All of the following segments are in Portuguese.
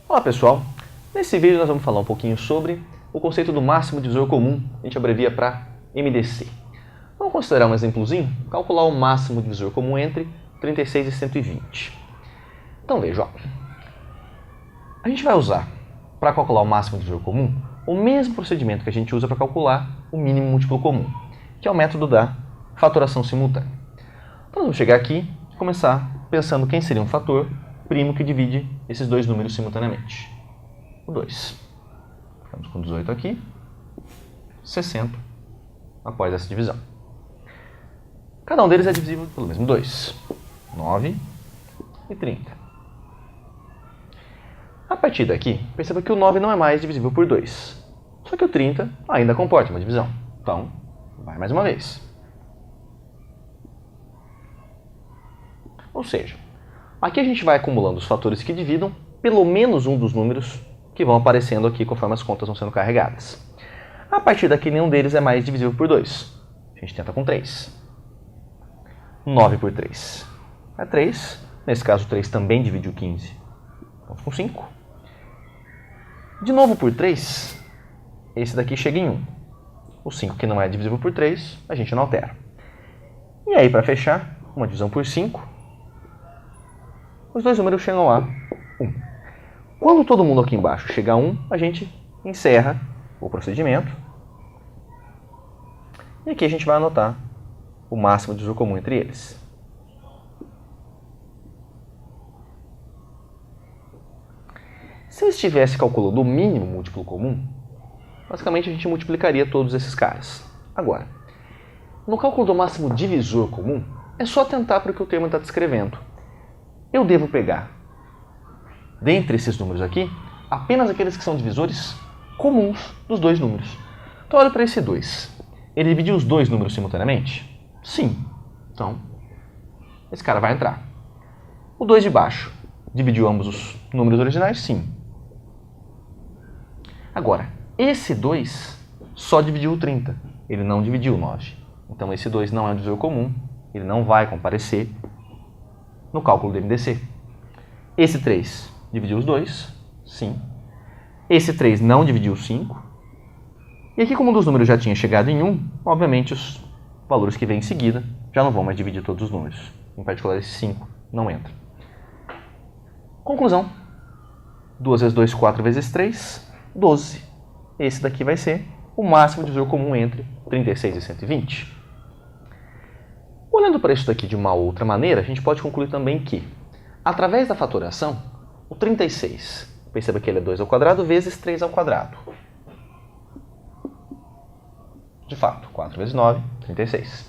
Olá pessoal, nesse vídeo nós vamos falar um pouquinho sobre o conceito do máximo divisor comum, a gente abrevia para MDC. Vamos considerar um exemplozinho, calcular o máximo divisor comum entre 36 e 120. Então veja, ó. A gente vai usar para calcular o máximo divisor comum o mesmo procedimento que a gente usa para calcular o mínimo múltiplo comum, que é o método da fatoração simultânea. Então vamos chegar aqui e começar pensando quem seria um fator primo que divide esses dois números simultaneamente. O 2. Ficamos com 18 aqui, 60 após essa divisão. Cada um deles é divisível pelo mesmo 2. 9 e 30. A partir daqui, perceba que o 9 não é mais divisível por 2. Só que o 30 ainda comporta uma divisão. Então, vai mais uma vez. Ou seja, aqui a gente vai acumulando os fatores que dividam pelo menos um dos números que vão aparecendo aqui conforme as contas vão sendo carregadas. A partir daqui, nenhum deles é mais divisível por 2. A gente tenta com 3. 9 por 3 é 3. Nesse caso, 3 também divide o 15. Vamos com 5. De novo por 3, esse daqui chega em 1. O 5, que não é divisível por 3, a gente não altera. E aí, para fechar, uma divisão por 5, os dois números chegam a 1. Quando todo mundo aqui embaixo chega a 1, a gente encerra o procedimento. E aqui a gente vai anotar o máximo divisor comum entre eles. Se eu estivesse calculando o mínimo múltiplo comum, basicamente a gente multiplicaria todos esses caras. Agora, no cálculo do máximo divisor comum, é só atentar para o que o termo está descrevendo. Eu devo pegar, dentre esses números aqui, apenas aqueles que são divisores comuns dos dois números. Então, olha para esse 2. Ele dividiu os dois números simultaneamente? Sim. Então, esse cara vai entrar. O 2 de baixo dividiu ambos os números originais? Sim. Agora, esse 2 só dividiu o 30. Ele não dividiu o 9. Então, esse 2 não é um divisor comum. Ele não vai comparecer no cálculo do MDC. Esse 3 dividiu os dois? Sim. Esse 3 não dividiu o 5. E aqui, como um dos números já tinha chegado em 1, obviamente os valores que vêm em seguida já não vão mais dividir todos os números. Em particular, esse 5 não entra. Conclusão. 2 vezes 2, 4 vezes 3, 12. Esse daqui vai ser o máximo divisor comum entre 36 e 120. Olhando para isso daqui de uma outra maneira, a gente pode concluir também que, através da fatoração, o 36, perceba que ele é 2 ao quadrado vezes 3 ao quadrado. De fato, 4 vezes 9, 36.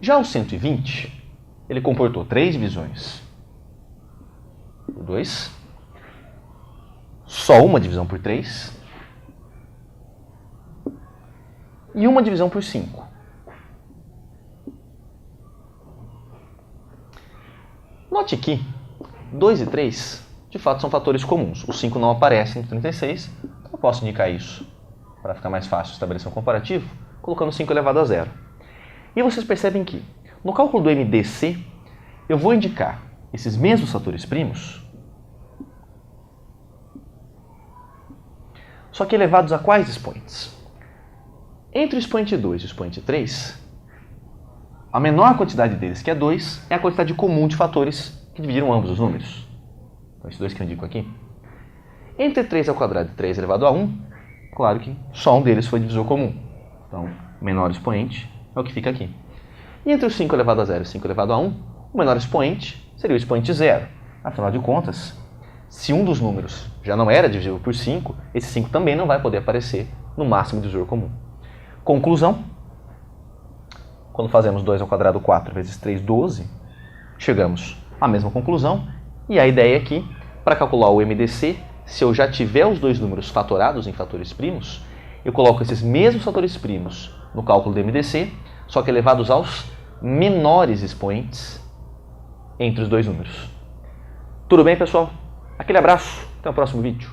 Já o 120, ele comportou 3 divisões por 2, só uma divisão por 3 e uma divisão por 5. Note que 2 e 3, de fato, são fatores comuns. O 5 não aparece no 36, então eu posso indicar isso para ficar mais fácil estabelecer um comparativo, colocando 5 elevado a 0. E vocês percebem que, no cálculo do MDC, eu vou indicar esses mesmos fatores primos, só que elevados a quais expoentes? Entre o expoente 2 e o expoente 3, a menor quantidade deles, que é 2, é a quantidade comum de fatores que dividiram ambos os números. Então, esses dois que eu indico aqui. Entre 3 ao quadrado e 3 elevado a 1, claro que só um deles foi divisor comum. Então, o menor expoente é o que fica aqui. E entre o 5 elevado a 0 e 5 elevado a 1, o menor expoente seria o expoente 0. Afinal de contas, se um dos números já não era divisível por 5, esse 5 também não vai poder aparecer no máximo divisor comum. Conclusão. Quando fazemos 2 ao quadrado, 4 vezes 3, 12, chegamos à mesma conclusão. E a ideia aqui, para calcular o MDC, se eu já tiver os dois números fatorados em fatores primos, eu coloco esses mesmos fatores primos no cálculo do MDC, só que elevados aos menores expoentes entre os dois números. Tudo bem, pessoal? Aquele abraço, até o próximo vídeo.